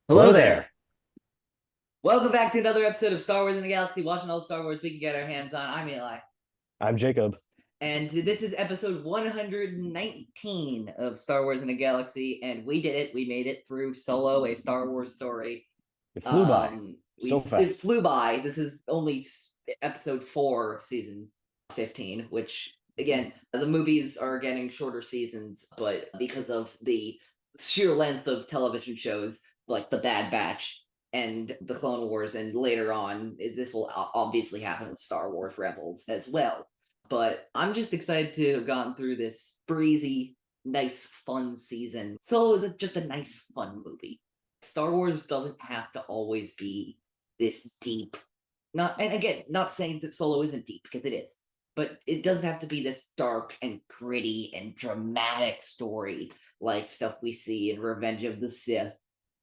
Hello Hello there. there. Welcome back to another episode of Star Wars in the Galaxy, watching all the Star Wars we can get our hands on. I'm Eli. I'm Jacob. And this is episode 119 of Star Wars in the Galaxy, and we did it. We made it through Solo, a Star Wars story. It flew by so It fast. flew by. This is only episode 4 of season 15, which again, the movies are getting shorter seasons, but because of the sheer length of television shows like The Bad Batch and The Clone Wars, and later on, this will obviously happen with Star Wars Rebels as well. But I'm just excited to have gone through this breezy, nice, fun season. Solo is just a nice, fun movie. Star Wars doesn't have to always be this deep. Not, and again, not saying that Solo isn't deep, because it is, but it doesn't have to be this dark and gritty and dramatic story like stuff we see in Revenge of the Sith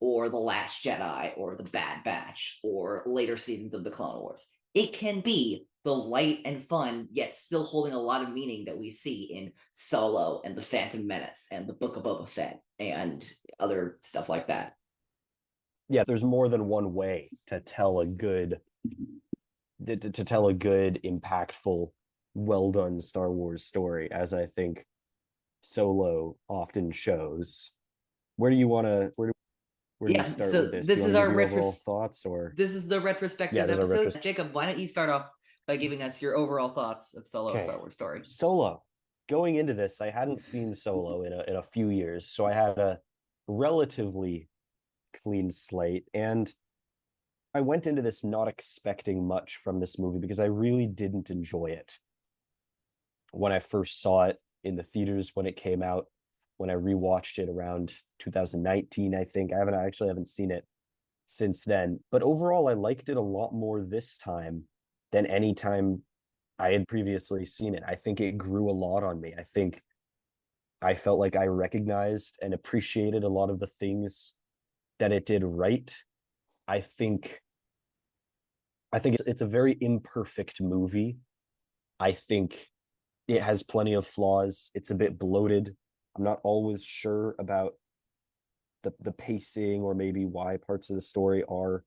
or The Last Jedi or The Bad Batch or later seasons of the Clone Wars. It can be the light and fun, yet still holding a lot of meaning that we see in Solo and The Phantom Menace and The Book of Boba Fett and other stuff like that. Yeah, there's more than one way to tell a good to tell a good, impactful, well done Star Wars story, as I think Solo often shows. Where do we Yeah, start with so this? Do you this want is to give our your overall thoughts or this is the yeah, retrospective there's our episode. retro. Jacob, why don't you start off by giving us your overall thoughts of Solo: A Okay. Star Wars Story? Solo. Going into this, I hadn't seen Solo in a few years, so I had a relatively clean slate. And I went into this not expecting much from this movie because I really didn't enjoy it when I first saw it in the theaters when it came out. When I rewatched it around 2019, I think I actually haven't seen it since then. But overall, I liked it a lot more this time than any time I had previously seen it. I think it grew a lot on me. I think I felt like I recognized and appreciated a lot of the things that it did right. I think it's a very imperfect movie. I think it has plenty of flaws. It's a bit bloated. I'm not always sure about the pacing or maybe why parts of the story are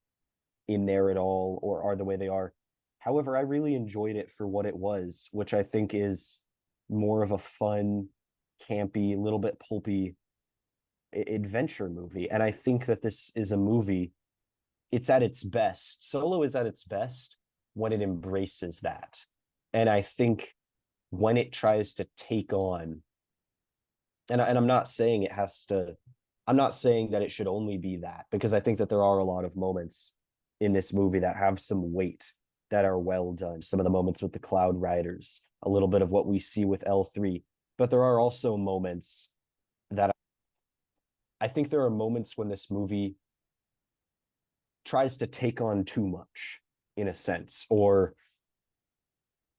in there at all or are the way they are. However, I really enjoyed it for what it was, which I think is more of a fun, campy, little bit pulpy adventure movie. And I think that this is a movie, it's at its best. Solo is at its best when it embraces that. And I think when it tries to take on, and I'm not saying it has to, I'm not saying that it should only be that, because I think that there are a lot of moments in this movie that have some weight that are well done. Some of the moments with the Cloud Riders, a little bit of what we see with L3. But there are also moments that I think there are moments when this movie tries to take on too much in a sense, or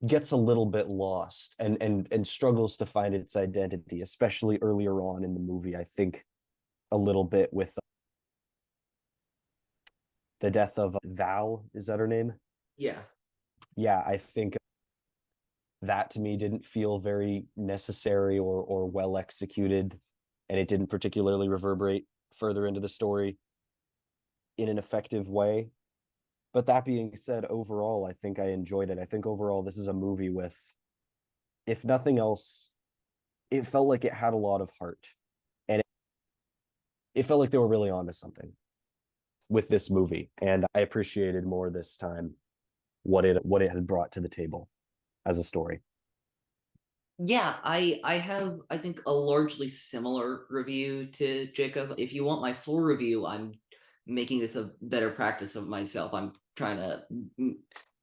gets a little bit lost and struggles to find its identity, especially earlier on in the movie. I think a little bit with the death of Val, is that her name? Yeah. Yeah, I think that to me didn't feel very necessary or well executed, and it didn't particularly reverberate further into the story in an effective way. But that being said, overall, I think I enjoyed it. I think overall this is a movie with, if nothing else, it felt like it had a lot of heart, and it felt like they were really onto something with this movie, and I appreciated more this time what it had brought to the table as a story. Yeah, I have I think a largely similar review to Jacob. If you want my full review, I'm making this a better practice of myself. I'm trying to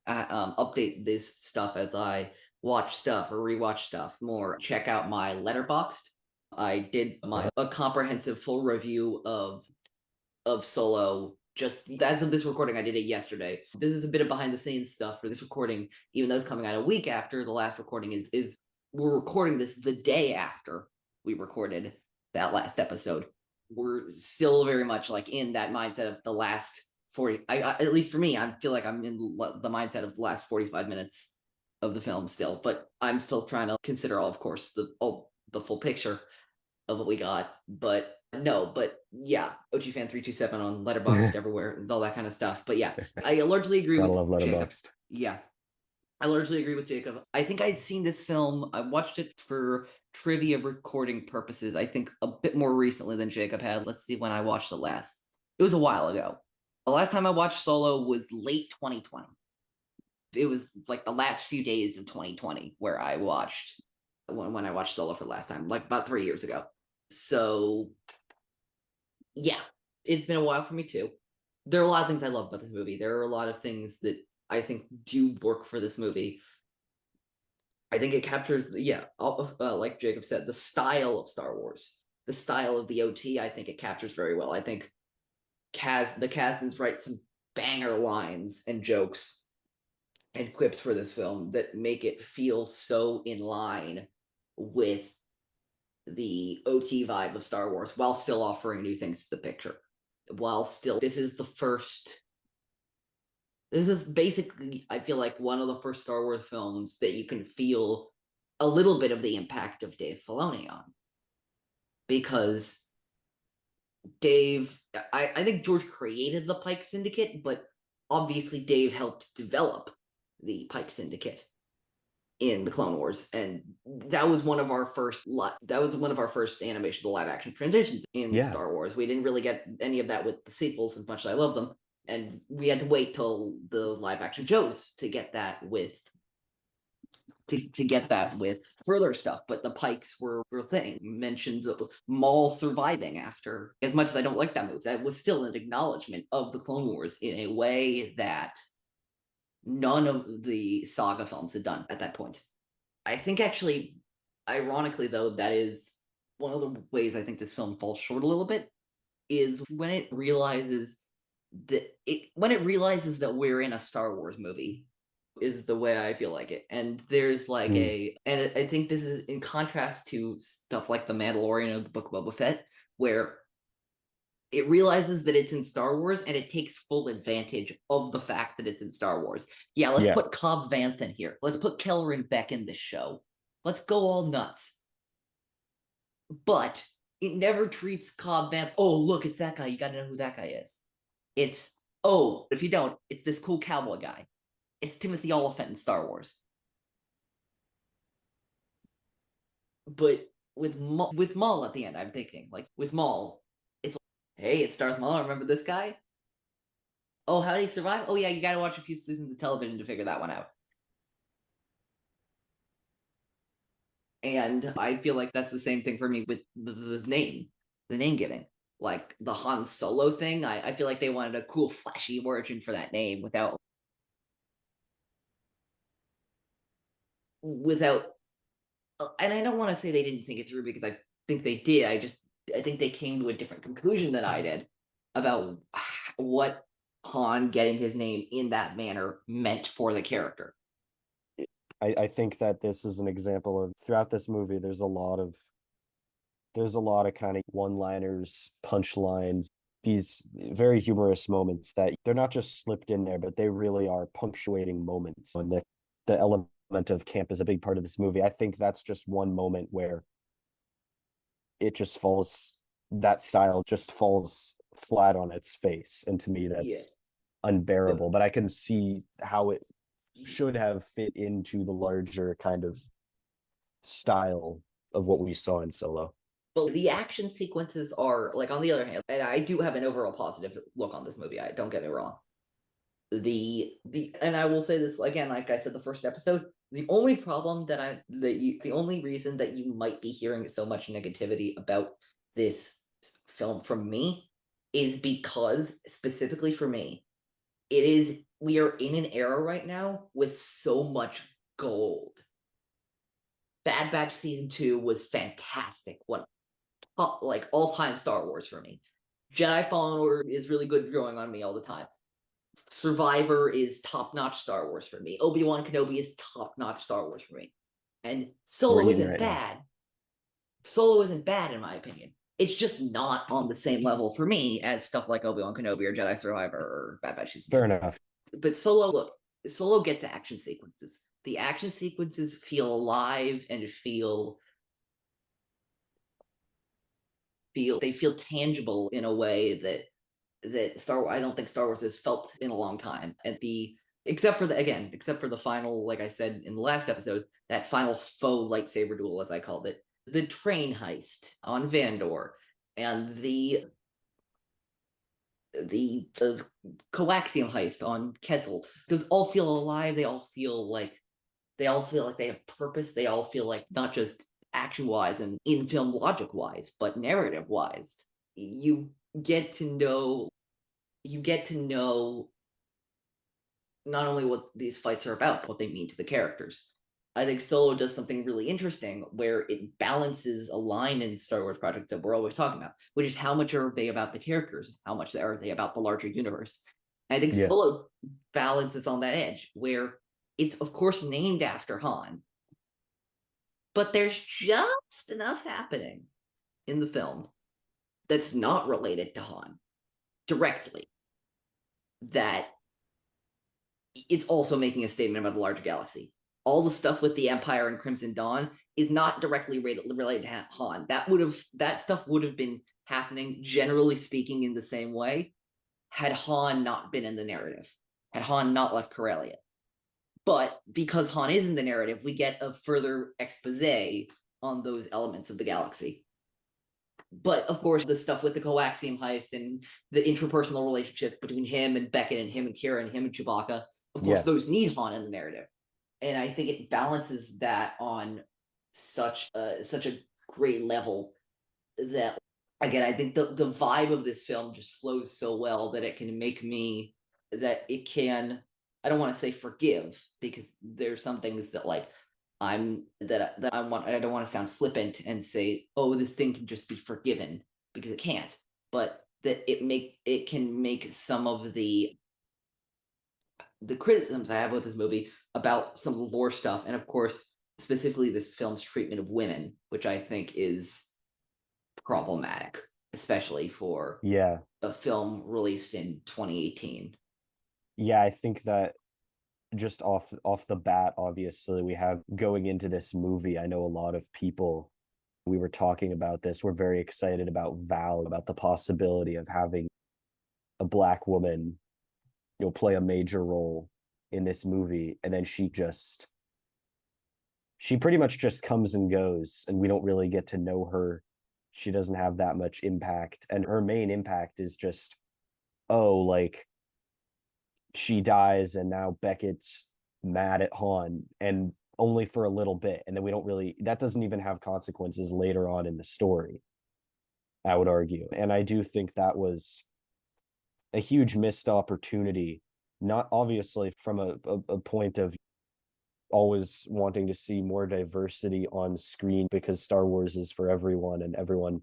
update this stuff as I watch stuff or rewatch stuff more. Check out my letterboxed. I did my a comprehensive full review of Solo. Just as of this recording, I did it yesterday. This is a bit of behind the scenes stuff for this recording, even though it's coming out a week after the last recording is we're recording this the day after we recorded that last episode. We're still very much like in that mindset of the last 40. At least for me, I feel like I'm in the mindset of the last 45 minutes of the film still, but I'm still trying to consider all, of course, the full picture. of what we got. But no, but yeah, OG fan 327 on Letterboxd everywhere and all that kind of stuff. But yeah, I largely agree Gotta with love Jacob. Letterboxd. Yeah, I largely agree with Jacob. I think I'd seen this film. I watched it for trivia recording purposes. I think a bit more recently than Jacob had. Let's see when I watched it last. It was a while ago. The last time I watched Solo was late 2020. It was like the last few days of 2020 where I watched when I watched Solo for the last time, like about 3 years ago. So yeah, it's been a while for me too. There are a lot of things I love about this movie. There are a lot of things that I think do work for this movie. I think it captures, yeah, like Jacob said, the style of Star Wars, the style of the OT. I think it captures very well. I think the Kasdans write some banger lines and jokes and quips for this film that make it feel so in line with the OT vibe of Star Wars while still offering new things to the picture. While still, this is basically, I feel like, one of the first Star Wars films that you can feel a little bit of the impact of Dave Filoni on. Because I think George created the Pike Syndicate, but obviously Dave helped develop the Pike Syndicate in the Clone Wars, and that was one of our first animation to live action transitions in Yeah. Star Wars. We didn't really get any of that with the sequels, as much as I love them, and we had to wait till the live action shows to get that with further stuff. But the Pikes were a thing. Mentions of Maul surviving after, as much as I don't like that move, that was still an acknowledgement of the Clone Wars in a way that none of the saga films had done at that point. I think, actually, ironically though, that is one of the ways I think this film falls short a little bit, is when it realizes that we're in a Star Wars movie, is the way I feel like it. And there's like Mm. I think this is in contrast to stuff like The Mandalorian or the Book of Boba Fett, where it realizes that it's in Star Wars and it takes full advantage of the fact that it's in Star Wars. Yeah, let's Yeah. put Cobb Vanth in here. Let's put Kelleran Beck in this show. Let's go all nuts. But it never treats Cobb Vanth, oh, look, it's that guy. You got to know who that guy is. It's, oh, if you don't, it's this cool cowboy guy. It's Timothy Oliphant in Star Wars. But with Maul at the end, I'm thinking, like, with Maul, it's like, hey, it's Darth Maul. Remember this guy? Oh, how did he survive? Oh yeah, you got to watch a few seasons of television to figure that one out. And I feel like that's the same thing for me with the name giving. Like the Han Solo thing, I feel like they wanted a cool, flashy origin for that name without. And I don't want to say they didn't think it through, because I think they did. I think they came to a different conclusion than I did about what Han getting his name in that manner meant for the character. I think that this is an example of, throughout this movie, there's a lot of kind of one-liners, punchlines, these very humorous moments that they're not just slipped in there, but they really are punctuating moments. And the element of camp is a big part of this movie. I think that's just one moment where it just falls, that style just falls flat on its face. And to me, Yeah, that's unbearable. but But I can see how it should have fit into the larger kind of style of what we saw in Solo. But the action sequences are, like, on the other hand, and I do have an overall positive look on this movie. I don't get me wrong. The and I will say this again, like I said, the first episode. The only reason that you might be hearing so much negativity about this film from me is because, specifically for me, we are in an era right now with so much gold. Bad Batch season 2 was fantastic. What, like, all-time Star Wars for me. Jedi Fallen Order is really good, growing on me all the time. Survivor is top-notch Star Wars for me. Obi-Wan Kenobi is top-notch Star Wars for me. And We're Solo eating isn't right now. bad. Solo isn't bad, in my opinion. It's just not on the same level for me as stuff like Obi-Wan Kenobi or Jedi Survivor or Bad Batch Season 2. Fair enough. But Solo gets action sequences. The action sequences feel alive and feel feel tangible in a way that I don't think Star Wars has felt in a long time. And the except for the final, like I said in the last episode, that final faux lightsaber duel, as I called it, the train heist on Vandor, and the coaxium heist on Kessel. Those all feel alive. They all feel like they have purpose. They all feel like not just action wise and in film logic wise, but narrative wise. You get to know you get to know not only what these fights are about, but what they mean to the characters. I think Solo does something really interesting where it balances a line in Star Wars projects that we're always talking about, which is how much are they about the characters, how much are they about the larger universe. And I think Yeah. Solo balances on that edge where it's of course named after Han, but there's just enough happening in the film that's not related to Han directly that it's also making a statement about the larger galaxy. All the stuff with the Empire and Crimson Dawn is not directly related to Han. That stuff would have been happening, generally speaking, in the same way had Han not been in the narrative, had Han not left Corellia. But because Han is in the narrative, we get a further expose on those elements of the galaxy. But of course, the stuff with the coaxium heist and the interpersonal relationship between him and Beckett and him and Kira and him and Chewbacca, of course, Yeah. those need Han in the narrative. And I think it balances that on such a great level that, again, I think the vibe of this film just flows so well that it can make me that it can, I don't want to say forgive, because there's some things that like I don't want to sound flippant and say, oh, this thing can just be forgiven, because it can't. But that it can make some of the criticisms I have with this movie about some of the lore stuff, and of course, specifically this film's treatment of women, which I think is problematic, especially for Yeah. a film released in 2018. Yeah, I think that just off the bat, obviously, we have going into this movie, I know a lot of people, we were talking about this, we're very excited about Val, about the possibility of having a Black woman, play a major role in this movie, and then she pretty much just comes and goes, and we don't really get to know her. She doesn't have that much impact, and her main impact is just, oh, like she dies and now Beckett's mad at Han, and only for a little bit, and then we don't really, that doesn't even have consequences later on in the story, I would argue. And I do think that was a huge missed opportunity, not obviously from a point of always wanting to see more diversity on screen, because Star Wars is for everyone, and everyone,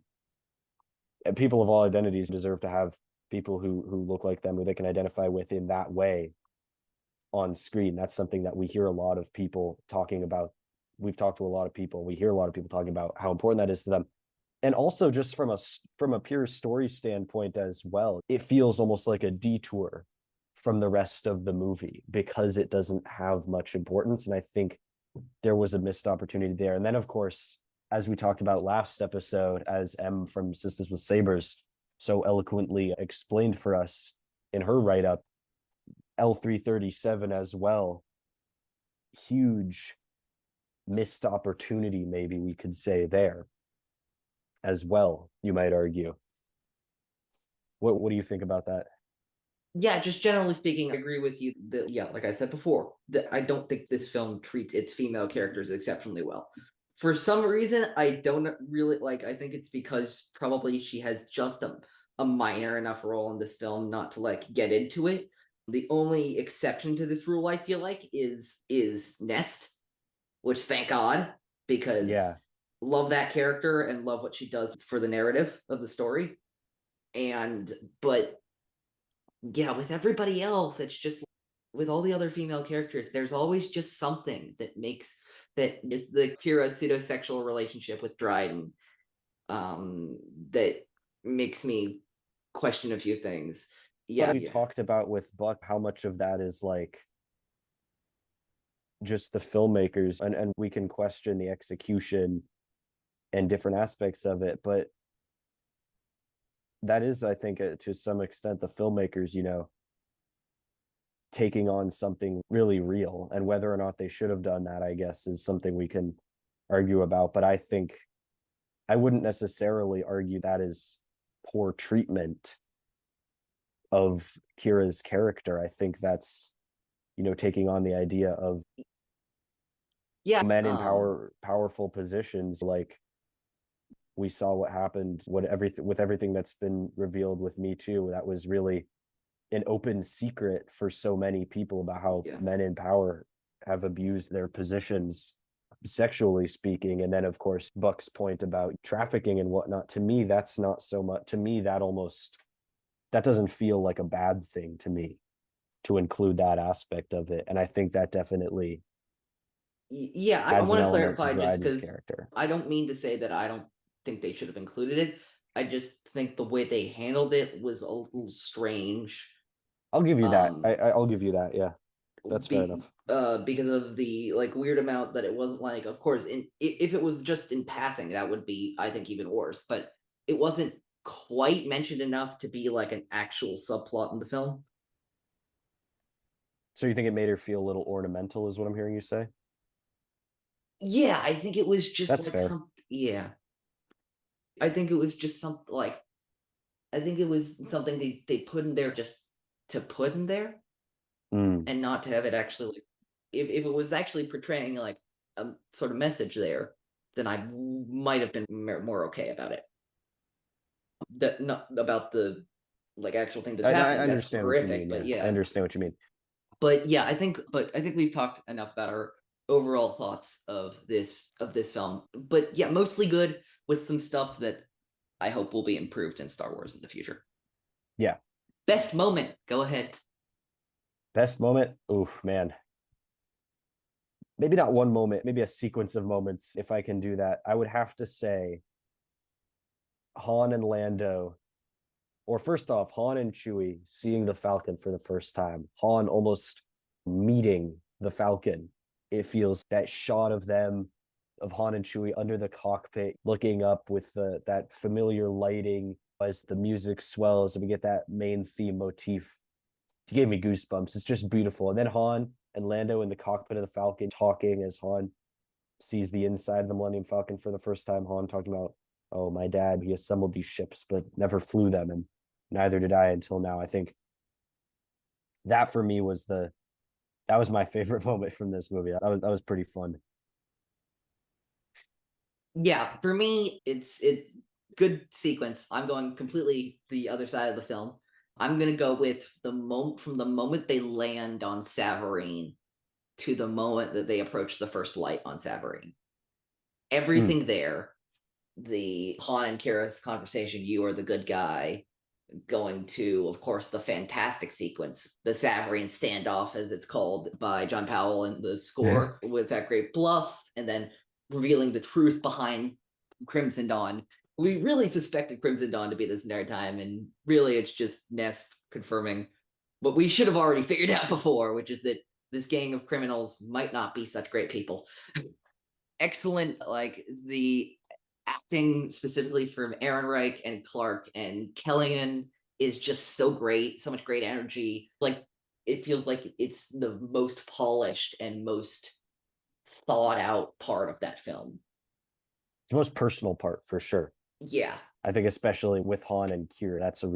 and people of all identities deserve to have people who look like them, who they can identify with in that way on screen. That's something that we hear a lot of people talking about. We've talked to a lot of people, and we hear a lot of people talking about how important that is to them. And also just from a pure story standpoint as well, it feels almost like a detour from the rest of the movie because it doesn't have much importance. And I think there was a missed opportunity there. And then, of course, as we talked about last episode, as M from Sisters with Sabers so eloquently explained for us in her write-up, L337 as well, huge missed opportunity, maybe we could say there as well, you might argue. What do you think about that? Yeah, just generally speaking, I agree with you that, yeah, like I said before, that I don't think this film treats its female characters exceptionally well. For some reason, I don't really like, I think it's because probably she has just a minor enough role in this film not to like get into it. The only exception to this rule, I feel like, is Nest, which thank God, because Yeah. love that character and love what she does for the narrative of the story. And but yeah, with everybody else, it's just with all the other female characters, there's always just something that is the Kira pseudo-sexual relationship with Dryden, that makes me question a few things. But Yeah, we talked about with Buck how much of that is like just the filmmakers, and we can question the execution and different aspects of it, but that is, I think, to some extent, the filmmakers, taking on something really real. And whether or not they should have done that, I guess, is something we can argue about. But I think I wouldn't necessarily argue that is poor treatment of Kira's character. I think that's, taking on the idea of Yeah. men in powerful positions. Like we saw what happened, with everything that's been revealed with Me Too. That was really an open secret for so many people about how Yeah. men in power have abused their positions, sexually speaking. And then, of course, Buck's point about trafficking and whatnot, to me, that's not so much. To me, that doesn't feel like a bad thing to me, to include that aspect of it. And I think that definitely Yeah, I adds an want to element to clarify just Dryden's because character. I don't mean to say that I don't think they should have included it. I just think the way they handled it was a little strange. I'll give you that. Um, I'll give you that. Yeah, that's fair enough. because of the like weird amount that it wasn't like, of course, if it was just in passing, that would be, I think, even worse. But it wasn't quite mentioned enough to be like an actual subplot in the film. So you think it made her feel a little ornamental, is what I'm hearing you say? Yeah, I think it was just That's like fair. some. Yeah, I think it was just something like I think it was something they put in there just to put in there Mm. and not to have it actually like if it was actually portraying like a sort of message there, then I might have been more okay about it. That not about the like actual thing that's I happening. That's understand what you horrific, mean. but Yeah, I yeah. understand what you mean. But yeah, I think we've talked enough about our overall thoughts of this film. But yeah, mostly good with some stuff that I hope will be improved in Star Wars in the future. Yeah. Best moment, go ahead. Best moment. Oof, man. Maybe not one moment, maybe a sequence of moments. If I can do that, I would have to say Han and Lando, or first off, Han and Chewie seeing the Falcon for the first time. Han almost meeting the Falcon. It feels that shot of them, of Han and Chewie under the cockpit, looking up with that familiar lighting as the music swells and we get that main theme motif. It gave me goosebumps. It's just beautiful. And then Han and Lando in the cockpit of the Falcon talking as Han sees the inside of the Millennium Falcon for the first time. Han talking about, oh, my dad, he assembled these ships but never flew them, and neither did I until now. I think that for me that was my favorite moment from this movie. That was pretty fun. Yeah, for me, it good sequence. I'm going completely the other side of the film. I'm gonna go with the moment from the moment they land on Savareen to the moment that they approach the first light on Savareen. Mm. Everything there, the Han and Kira's conversation, you are the good guy, going to, of course, the fantastic sequence, the Savareen standoff, as it's called by John Powell in the score, with that great bluff, and then revealing the truth behind Crimson Dawn. We really suspected Crimson Dawn to be this entire time, and really it's just Nest confirming what we should have already figured out before, which is that this gang of criminals might not be such great people. Excellent, like the acting specifically from Ehrenreich and Clark and Kellyan is just so great, so much great energy. Like it feels like it's the most polished and most thought out part of that film. The most personal part for sure. Yeah. I think especially with Han and Kira, that's a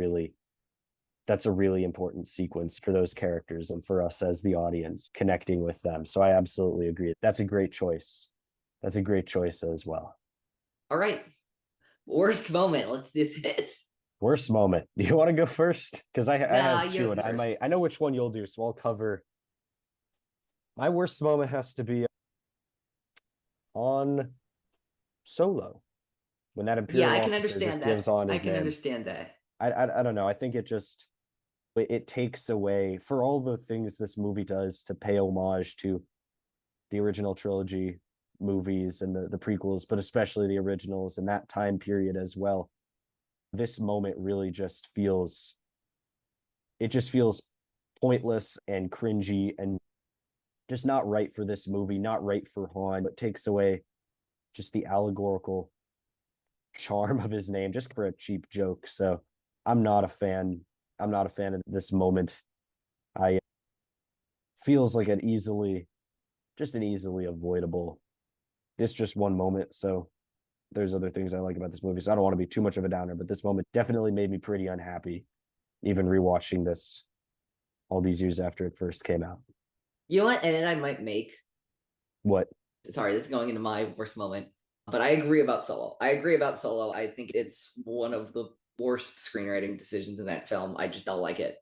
really important sequence for those characters and for us as the audience connecting with them. So I absolutely agree. That's a great choice. That's a great choice as well. All right. Worst moment. Let's do this. Worst moment. Do you want to go first? Because I Nah, have you two, go and first. I know which one you'll do, so I'll cover. My worst moment has to be on Solo when that Yeah, Imperial I can officer understand just gives that. on I his can name. understand that. I don't know. I think it takes away, for all the things this movie does to pay homage to the original trilogy movies and the prequels, but especially the originals and that time period as well. This moment really just feels pointless and cringy and just not right for this movie, not right for Han, but takes away just the allegorical charm of his name just for a cheap joke. So I'm not a fan. I'm not a fan of this moment. I feels like an easily avoidable. This just one moment, so there's other things I like about this movie. So I don't want to be too much of a downer, but this moment definitely made me pretty unhappy, even rewatching this all these years after it first came out. You know what? And then I might make. What? Sorry, this is going into my worst moment, but I agree about Solo. I agree about Solo. I think it's one of the worst screenwriting decisions in that film. I just don't like it.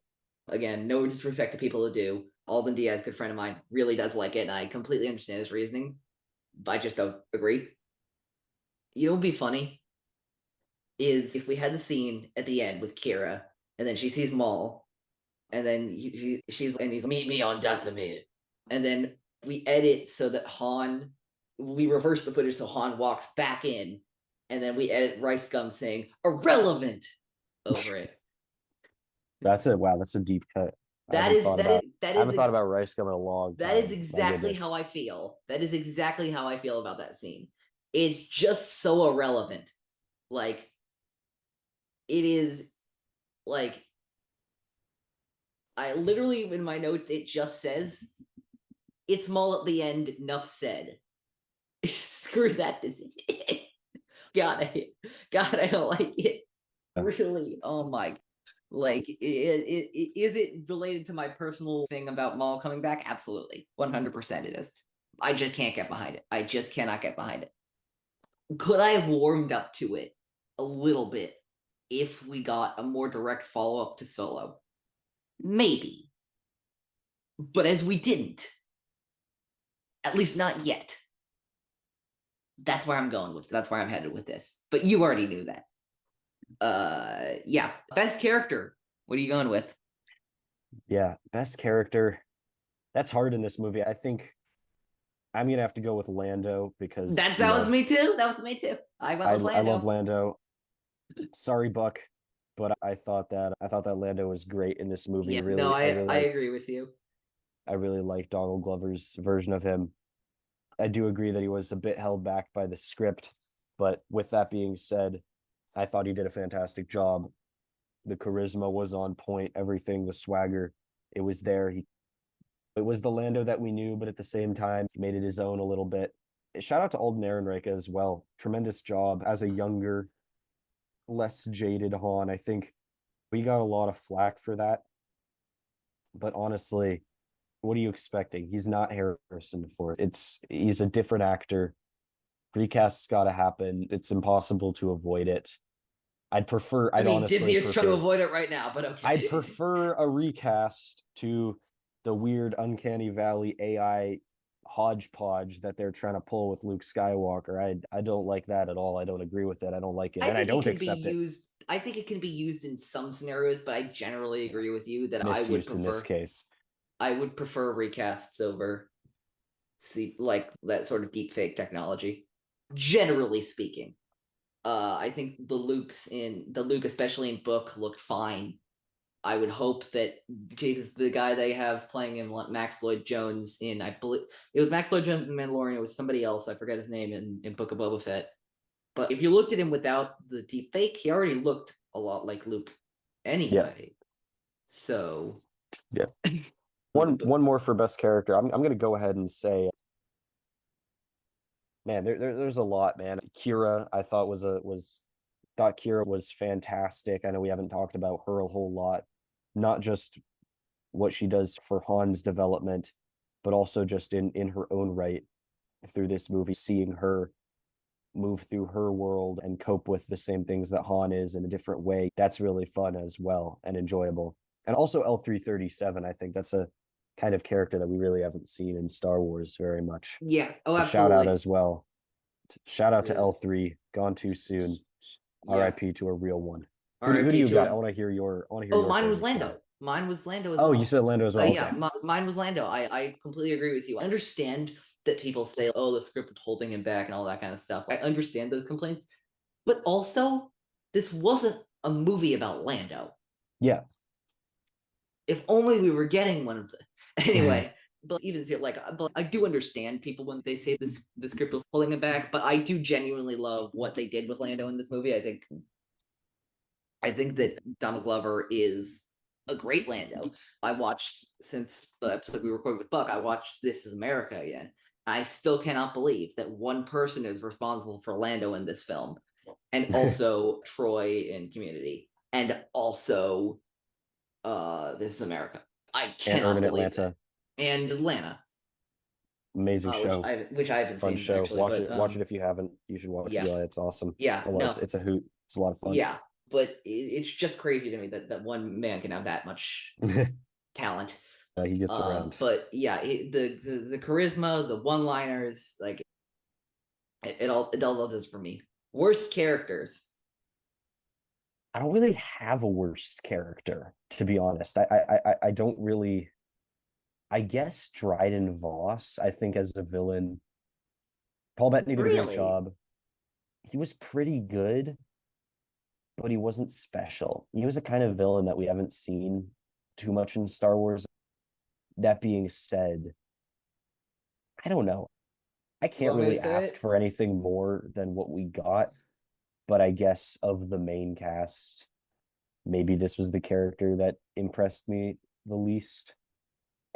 Again, no disrespect to people who do. Alden Diaz, good friend of mine, really does like it, and I completely understand his reasoning. But I just don't agree. You know, what would be funny is if we had the scene at the end with Kira, and then she sees Maul, and then he's meet me on Dathomir, and then we edit so that we reverse the footage so Han walks back in, and then we edit Rice Gum saying irrelevant over it. That's a wow. That's a deep cut. That is I haven't thought about Rice Gum in a long that is time. My exactly how goodness. I feel. That is exactly how I feel about that scene. It's just so irrelevant. Like it is like I literally in my notes it just says it's Maul at the end, enough said. Screw that decision. God, I don't like it. Really? Oh my. Like, is it related to my personal thing about Maul coming back? Absolutely. 100% it is. I just can't get behind it. I just cannot get behind it. Could I have warmed up to it a little bit if we got a more direct follow up to Solo? Maybe. But as we didn't, at least not yet. That's where I'm going with. That's where I'm headed with this. But you already knew that. Yeah. Best character. What are you going with? Yeah, best character. That's hard in this movie. I think I'm gonna have to go with Lando because That was me too. That was me too. I went with I love Lando. Lando. Sorry, Buck, but I thought that Lando was great in this movie. Yeah, no, I Liked agree with you. I really liked Donald Glover's version of him. I do agree that he was a bit held back by the script, but with that being said, I thought he did a fantastic job. The charisma was on point, everything, the swagger, it was there. It was the Lando that we knew, but at the same time, he made it his own a little bit. Shout out to Alden Ehrenreich as well. Tremendous job as a younger, less jaded Han. I think we got a lot of flack for that. But honestly, what are you expecting? He's not Harrison Ford. He's a different actor. Recast's got to happen. It's impossible to avoid it. I I'd mean, honestly Disney is trying to prefer, avoid it right now, but I'd okay. prefer a recast to the weird Uncanny Valley AI hodgepodge that they're trying to pull with Luke Skywalker. I don't like that at all. I don't agree with it. I don't like it, I and I think it don't can be accept it. used. I think it can be used in some scenarios, but I generally Yeah. agree with you that Misuse in this case. I would prefer recasts over see like that sort of deep fake technology. Generally speaking. I think the Luke, especially in book, looked fine. I would hope that because the guy they have playing him, Max Lloyd Jones in, I believe it was Max Lloyd Jones in Mandalorian. It was somebody else. I forget his name in Book of Boba Fett. But if you looked at him without the deep fake, he already looked a lot like Luke Yeah, anyway. So yeah. but One more for best character. I'm gonna go ahead and say, man, there's a lot, man. Kira, I thought thought Kira was fantastic. I know we haven't talked about her a whole lot, not just what she does for Han's development, but also just in her own right through this movie, seeing her move through her world and cope with the same things that Han is in a different way. That's really fun as well and enjoyable. And also L337, I think that's a kind of character that we really haven't seen in Star Wars very much. yeah, oh So shout out absolutely. as well. Shout out to Really. L3, gone too soon. Yeah. RIP to a real one. Who do R.I.P. you to got? him. I want to hear Oh, your mine was favorite Lando. story. Mine was Lando as Oh, you well. said Lando as well. Yeah, Okay. mine was Lando. I completely agree with you. I understand that people say, "Oh, the script is holding him back" and all that kind of stuff. I understand those complaints, but also, this wasn't a movie about Lando. Yeah. If only we were getting one of the anyway. But even like, but I do understand people when they say this the script was holding him back. But I do genuinely love what they did with Lando in this movie. I think I think that Donald Glover is a great Lando. I watched, since the episode we recorded with Buck, I watched This Is America again. I still cannot believe that one person is responsible for Lando in this film, and also Troy in Community, and also This Is America. I And Urban cannot believe Atlanta. that. And Atlanta, Amazing show. which I haven't Fun seen show. actually, Watch but it. Watch it if you haven't. You should watch yeah, it, Eli. It's awesome. yeah, no, It's a hoot. It's a lot of fun. yeah, but it's just crazy to me that one man can have that much talent. He gets around. But yeah, the charisma, the one-liners, like it all does for me. Worst characters. I don't really have a worst character, to be honest. I don't really. I guess Dryden Voss, I think, as a villain, Paul Bettany did a great Really? job. He was pretty good, but he wasn't special. He was a kind of villain that we haven't seen too much in Star Wars. That being said, I don't know. I You can't want me to really say ask it? for anything more than what we got, but I guess of the main cast, maybe this was the character that impressed me the least.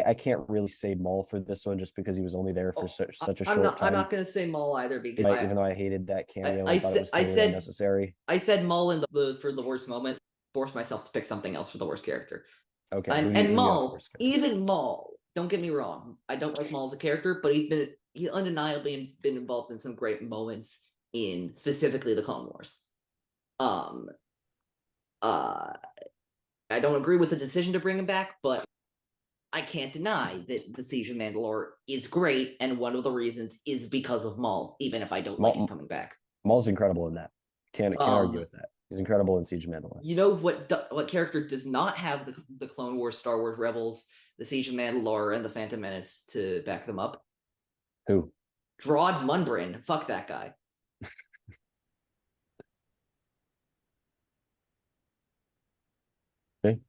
I can't really say Maul for this one just because he was only there for Oh, such a I'm short I'm time. not gonna say Maul either because Even though I hated that I, cameo I and thought it said was totally unnecessary. I said Maul in the for the worst moments. Forced myself to pick something else for the worst character. Okay, And who do you have Maul, first? even Maul. Don't get me wrong. I don't like Maul as a character, but he undeniably been involved in some great moments in specifically the Clone Wars. Um, uh, I don't agree with the decision to bring him back, but I can't deny that the Siege of Mandalore is great, and one of the reasons is because of Maul, even if I don't like him coming back. Maul's incredible in that. Can't argue Um, with that. He's incredible in Siege of Mandalore. you know what character does not have the Clone Wars, Star Wars Rebels, the Siege of Mandalore, and the Phantom Menace to back them up? Who? Drod Mundbrin. Fuck that guy. Okay.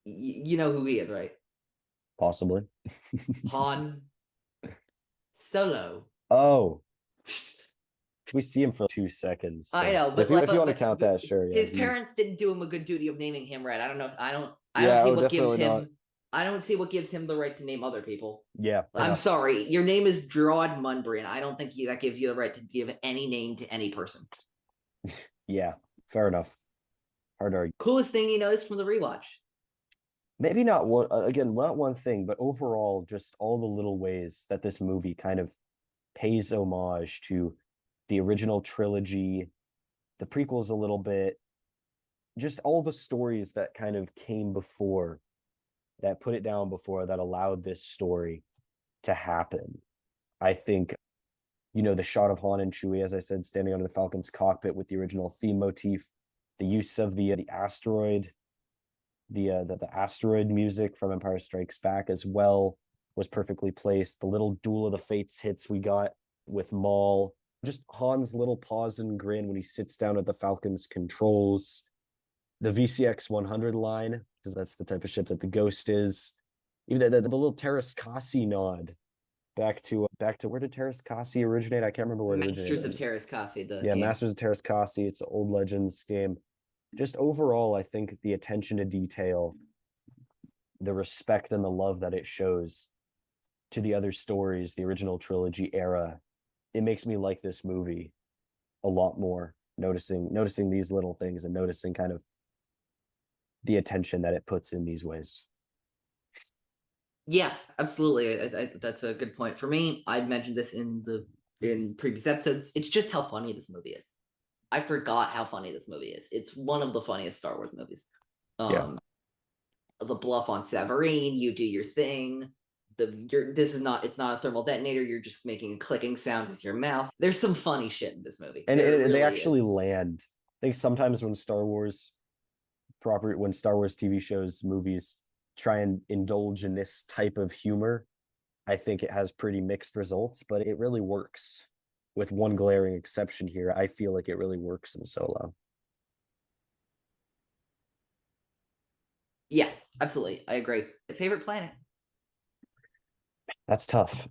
You know who he is, right? Possibly. Han Solo. Oh, we see him for 2 seconds. So. I know, but if you want to count that, sure. His parents didn't do him a good duty of naming him right. I don't know. I don't Yeah, see what gives definitely him. not. I don't see what gives him the right to name other people. Yeah, I'm sorry. Your name is Drod Mundbrin. I don't think that gives you the right to give any name to any person. Yeah, fair enough. Hard to argue. Coolest thing you noticed from the rewatch? Maybe not one, again, not one thing, but overall, just all the little ways that this movie kind of pays homage to the original trilogy, the prequels a little bit, just all the stories that kind of came before, that put it down before, that allowed this story to happen. I think, the shot of Han and Chewie, as I said, standing under the Falcon's cockpit with the original theme motif, the use of the asteroid, the asteroid music from Empire Strikes Back as well was perfectly placed. The little Duel of the Fates hits we got with Maul, just Han's little pause and grin when he sits down at the Falcon's controls, the VCX 100 line, because that's the type of ship that the Ghost is. Even the little Terras Kasi nod back to where did Terras Kasi originate? I can't remember where it originated. Masters of Terras Kasi, the yeah, game. Masters of Terras Kasi. It's an old Legends game. Just overall, I think the attention to detail, the respect and the love that it shows to the other stories, the original trilogy era, it makes me like this movie a lot more. Noticing these little things and noticing kind of the attention that it puts in these ways. Yeah, absolutely. That's a good point. For me, I mentioned this in previous episodes. It's just how funny this movie is. I forgot how funny this movie is. It's one of the funniest Star Wars movies. The bluff on Savareen, you do your thing. It's not a thermal detonator. You're just making a clicking sound with your mouth. There's some funny shit in this movie, and really they actually is. land. I think sometimes when Star Wars TV shows, movies try and indulge in this type of humor, I think it has pretty mixed results, but it really works. With one glaring exception here, I feel like it really works in Solo. Yeah, absolutely. I agree. Favorite planet? That's tough.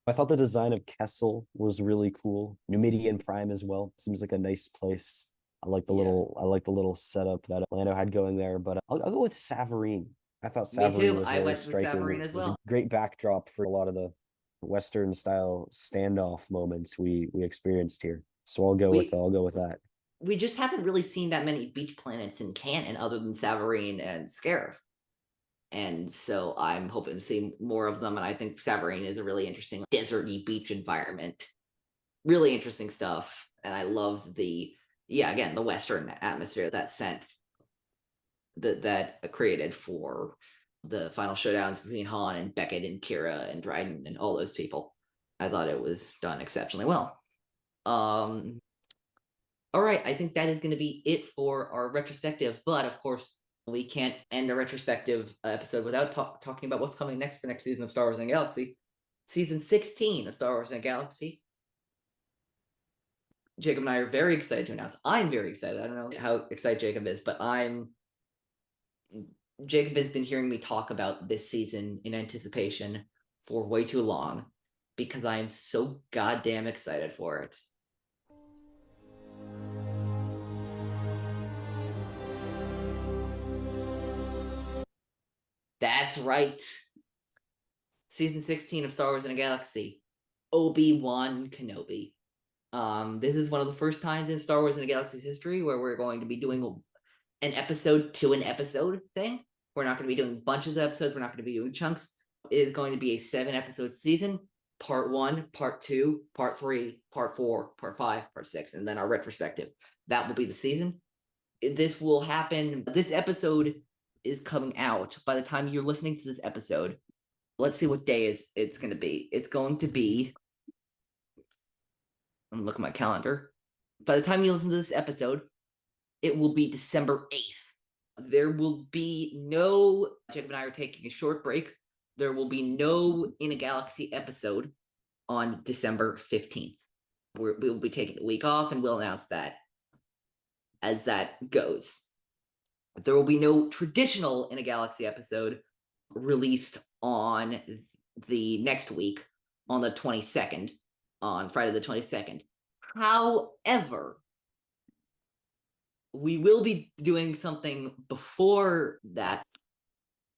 I thought the design of Kessel was really cool. Numidian Prime as well. Seems like a nice place. I like the little setup that Lando had going there, but I'll go with Savareen. I thought Me Savareen too. was I really went with striking. Savarine as It was a well. great backdrop for a lot of the Western style standoff moments we experienced here. So We I'll go with that. we just haven't really seen that many beach planets in canon other than Savarine and Scarif. And so I'm hoping to see more of them. And I think Savarine is a really interesting deserty beach environment. Really interesting stuff. And I love again, the Western atmosphere that sent that created for the final showdowns between Han and Beckett and Kira and Dryden and all those people. I thought it was done exceptionally well. All right, I think that is going to be it for our retrospective. But of course, we can't end a retrospective episode without talking about what's coming next for next season of Star Wars and the Galaxy. Season 16 of Star Wars and the Galaxy. Jacob and I are very excited to announce. I'm very excited. I don't know how excited Jacob is, but Jacob has been hearing me talk about this season in anticipation for way too long because I am so goddamn excited for it. That's right. Season 16 of Star Wars in a Galaxy. Obi-Wan Kenobi. This is one of the first times in Star Wars in a Galaxy's history where we're going to be doing an episode to an episode thing. We're not going to be doing bunches of episodes. We're not going to be doing chunks. It is going to be a 7-episode season. Part 1, Part 2, Part 3, Part 4, Part 5, Part 6, and then our retrospective. That will be the season. This will happen. This episode is coming out by the time you're listening to this episode. Let's see what day it's going to be. It's going to be. I'm looking at my calendar. By the time you listen to this episode, it will be December 8th. There will be no. Jacob and I are taking a short break. There will be no In a Galaxy episode on December 15th. We'll be taking a week off, and we'll announce that as that goes. There will be no traditional In a Galaxy episode released on the next week on the 22nd, on Friday the 22nd. However, we will be doing something before that.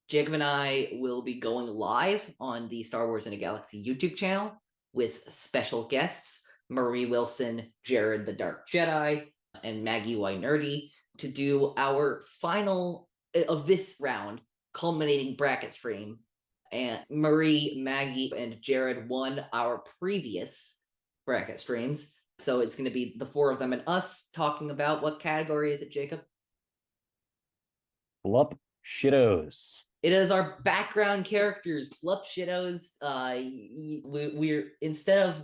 Jacob and I will be going live on the Star Wars in a Galaxy YouTube channel with special guests Marie Wilson, Jared the Dark Jedi, and Maggie White Nerdy to do our final of this round culminating bracket stream. And Marie, Maggie, and Jared won our previous bracket streams. So it's going to be the 4 of them and us talking about what category is it, Jacob? Blup Shittos. It is our background characters, Fluff Shittos. We're instead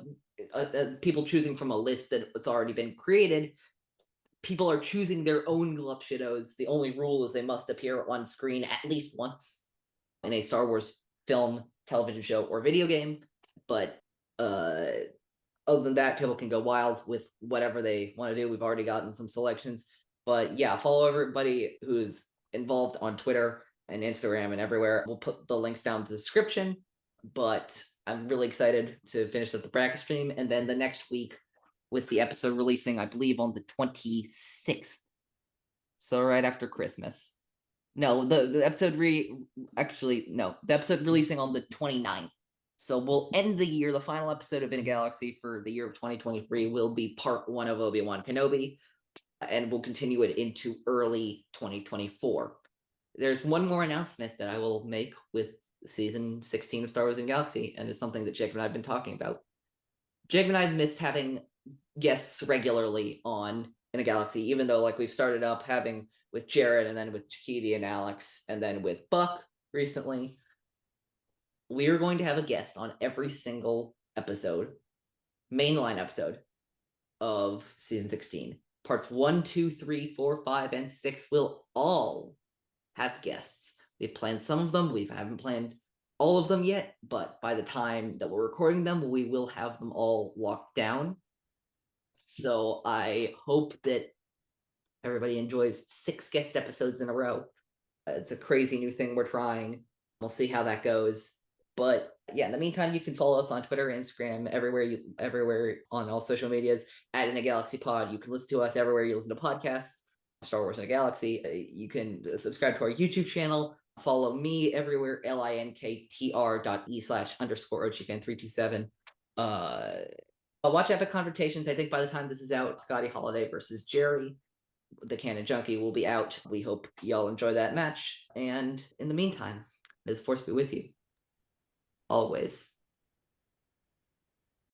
of people choosing from a list that's already been created, people are choosing their own Glup Shittos. The only rule is they must appear on screen at least once in a Star Wars film, television show, or video game. But other than that, people can go wild with whatever they want to do. We've already gotten some selections. But yeah, follow everybody who's involved on Twitter and Instagram and everywhere. We'll put the links down in the description. But I'm really excited to finish up the bracket stream. And then the next week, with the episode releasing, I believe, on the 26th. So right after Christmas. No, the episode the episode releasing on the 29th. So we'll end the year. The final episode of In a Galaxy for the year of 2023 will be part 1 of Obi-Wan Kenobi, and we'll continue it into early 2024. There's one more announcement that I will make with season 16 of Star Wars in Galaxy, and it's something that Jacob and I have been talking about. Jacob and I have missed having guests regularly on In a Galaxy, even though like we've started up having with Jared and then with Chiquiti and Alex and then with Buck recently. We are going to have a guest on every single episode, mainline episode of season 16. Parts 1, 2, 3, 4, 5, and 6 will all have guests. We've planned some of them. We haven't planned all of them yet, but by the time that we're recording them, we will have them all locked down. So I hope that everybody enjoys 6 guest episodes in a row. It's a crazy new thing we're trying. We'll see how that goes. But Yeah, in the meantime, you can follow us on Twitter, Instagram, everywhere on all social medias at In a Galaxy Pod. You can listen to us everywhere you listen to podcasts. Star Wars in a Galaxy. You can subscribe to our YouTube channel. Follow me everywhere, linktr.e/_OGFan327. Watch Epic Confrontations. I think by the time this is out, Scotty Holiday versus Jerry, the Canon Junkie, will be out. We hope y'all enjoy that match. And in the meantime, may the force be with you. Always.